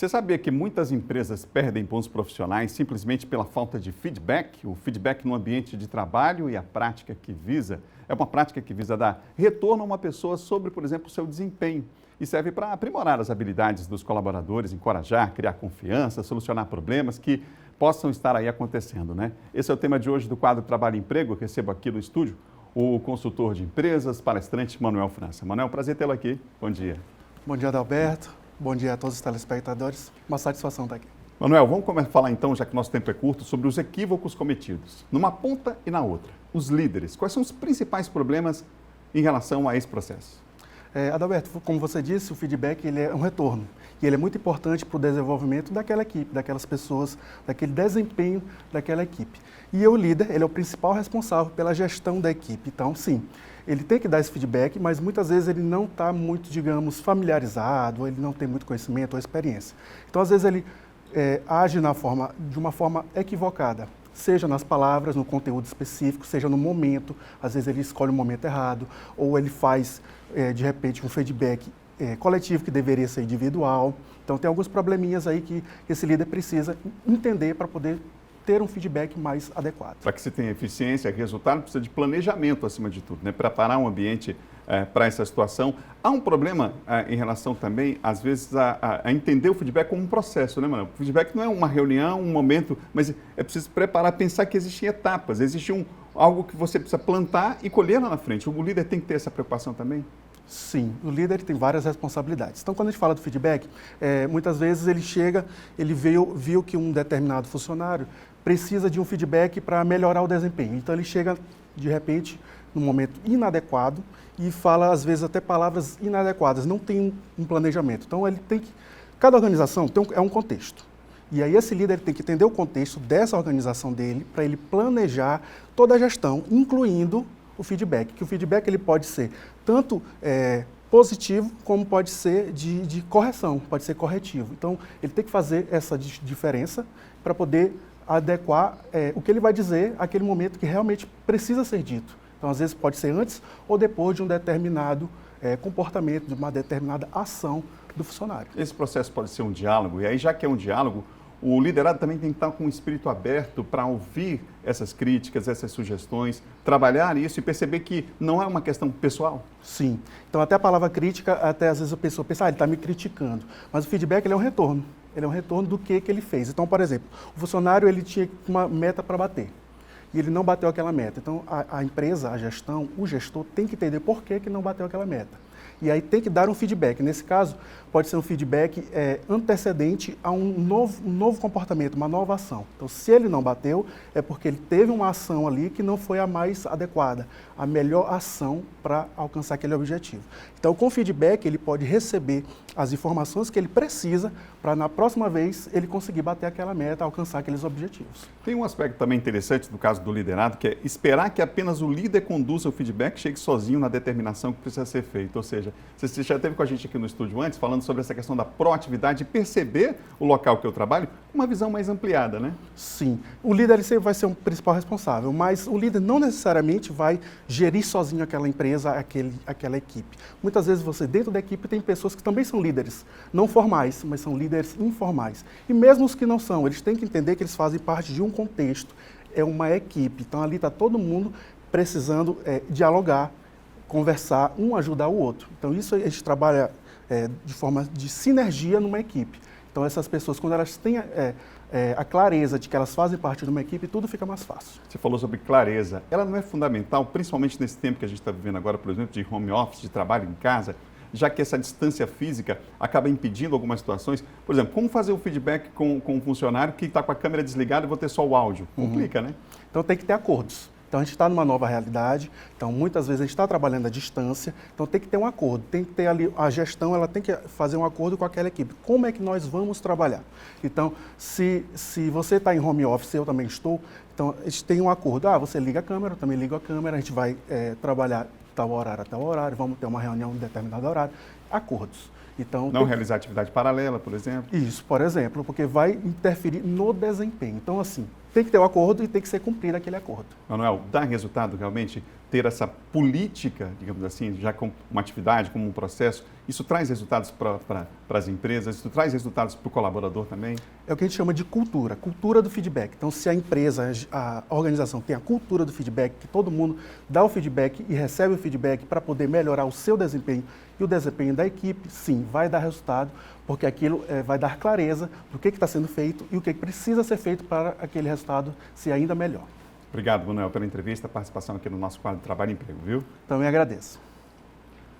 Você sabia que muitas empresas perdem bons profissionais simplesmente pela falta de feedback? O feedback no ambiente de trabalho e a prática que visa é uma prática que visa dar retorno a uma pessoa sobre, por exemplo, o seu desempenho e serve para aprimorar as habilidades dos colaboradores, encorajar, criar confiança, solucionar problemas que possam estar aí acontecendo, né? Esse é o tema de hoje do quadro Trabalho e Emprego. Eu recebo aqui no estúdio o consultor de empresas, palestrante Manuel França. Manuel, prazer tê-lo aqui. Bom dia. Bom dia, Adalberto. Bom dia a todos os telespectadores. Uma satisfação estar aqui. Manuel, vamos começar a falar então, já que nosso tempo é curto, sobre os equívocos cometidos, numa ponta e na outra. Os líderes, quais são os principais problemas em relação a esse processo? Adalberto, como você disse, o feedback ele é um retorno. E ele é muito importante para o desenvolvimento daquela equipe, daquelas pessoas, daquele desempenho daquela equipe. E o líder, ele é o principal responsável pela gestão da equipe. Então, sim, ele tem que dar esse feedback, mas muitas vezes ele não está muito, digamos, familiarizado, ou ele não tem muito conhecimento ou experiência. Então, às vezes, ele age de uma forma equivocada, seja nas palavras, no conteúdo específico, seja no momento. Às vezes, ele escolhe o momento errado, ou ele faz, de repente, um feedback coletivo que deveria ser individual. Então, tem alguns probleminhas aí que esse líder precisa entender para poder ter um feedback mais adequado. Para que se tenha eficiência e resultado, precisa de planejamento acima de tudo, né? Preparar um ambiente para essa situação. Há um problema em relação também, às vezes, a entender o feedback como um processo, né, Manuel? O feedback não é uma reunião, um momento, mas é preciso preparar, pensar que existem etapas, existe algo que você precisa plantar e colher lá na frente. O líder tem que ter essa preocupação também? Sim, o líder tem várias responsabilidades. Então, quando a gente fala do feedback, muitas vezes ele chega, ele viu que um determinado funcionário precisa de um feedback para melhorar o desempenho. Então, ele chega, de repente, num momento inadequado e fala, às vezes, até palavras inadequadas, não tem um planejamento. Então, ele tem que... Cada organização é um contexto. E aí, esse líder tem que entender o contexto dessa organização dele para ele planejar toda a gestão, incluindo o feedback. Que o feedback ele pode ser tanto positivo, como pode ser de correção, pode ser corretivo. Então, ele tem que fazer essa diferença para poder adequar o que ele vai dizer àquele momento que realmente precisa ser dito. Então, às vezes, pode ser antes ou depois de um determinado comportamento, de uma determinada ação do funcionário. Esse processo pode ser um diálogo, e aí, já que é um diálogo, o liderado também tem que estar com o espírito aberto para ouvir essas críticas, essas sugestões, trabalhar isso e perceber que não é uma questão pessoal? Sim. Então, até a palavra crítica, até às vezes a pessoa pensa, ele está me criticando. Mas o feedback ele é um retorno. Ele é um retorno do que ele fez. Então, por exemplo, o funcionário ele tinha uma meta para bater e ele não bateu aquela meta. Então, a empresa, a gestão, o gestor tem que entender por que não bateu aquela meta. E aí tem que dar um feedback. Nesse caso, pode ser um feedback antecedente a um novo comportamento, uma nova ação. Então, se ele não bateu, é porque ele teve uma ação ali que não foi a mais adequada, a melhor ação para alcançar aquele objetivo. Então, com o feedback, ele pode receber as informações que ele precisa para, na próxima vez, ele conseguir bater aquela meta, alcançar aqueles objetivos. Tem um aspecto também interessante do caso do liderado, que é esperar que apenas o líder conduza o feedback, chegue sozinho na determinação que precisa ser feita. Ou seja, você já esteve com a gente aqui no estúdio antes, falando sobre essa questão da proatividade e perceber o local que eu trabalho com uma visão mais ampliada, né? Sim. O líder ele sempre vai ser o principal responsável, mas o líder não necessariamente vai gerir sozinho aquela empresa, aquela equipe. Muitas vezes você, dentro da equipe, tem pessoas que também são líderes, não formais, mas são líderes informais. E mesmo os que não são, eles têm que entender que eles fazem parte de um contexto, é uma equipe. Então, ali está todo mundo precisando dialogar, conversar, um ajudar o outro. Então, isso a gente trabalha de forma de sinergia numa equipe. Então, essas pessoas, quando elas têm a clareza de que elas fazem parte de uma equipe, tudo fica mais fácil. Você falou sobre clareza. Ela não é fundamental, principalmente nesse tempo que a gente está vivendo agora, por exemplo, de home office, de trabalho em casa, já que essa distância física acaba impedindo algumas situações. Por exemplo, como fazer o feedback com um funcionário que está com a câmera desligada e vou ter só o áudio? Complica, né? Então, tem que ter acordos. Então, a gente está numa nova realidade, então, muitas vezes a gente está trabalhando à distância, então tem que ter um acordo, tem que ter ali, a gestão, ela tem que fazer um acordo com aquela equipe. Como é que nós vamos trabalhar? Então, se você está em home office, eu também estou, então, a gente tem um acordo. Você liga a câmera, eu também ligo a câmera, a gente vai trabalhar tal horário até o horário, vamos ter uma reunião em determinado horário, acordos. Então, não realizar atividade paralela, por exemplo? Isso, por exemplo, porque vai interferir no desempenho. Então, assim, tem que ter um acordo e tem que ser cumprido aquele acordo. Manuel, dá resultado realmente ter essa política, digamos assim, já como uma atividade, como um processo, isso traz resultados para as empresas, isso traz resultados para o colaborador também? É o que a gente chama de cultura do feedback. Então, se a empresa, a organização tem a cultura do feedback, que todo mundo dá o feedback e recebe o feedback para poder melhorar o seu desempenho e o desempenho da equipe, sim, vai dar resultado, porque aquilo vai dar clareza do que está sendo feito e o que precisa ser feito para aquele resultado ser ainda melhor. Obrigado, Manuel, pela entrevista, a participação aqui no nosso quadro Trabalho e Emprego, viu? Então, eu agradeço.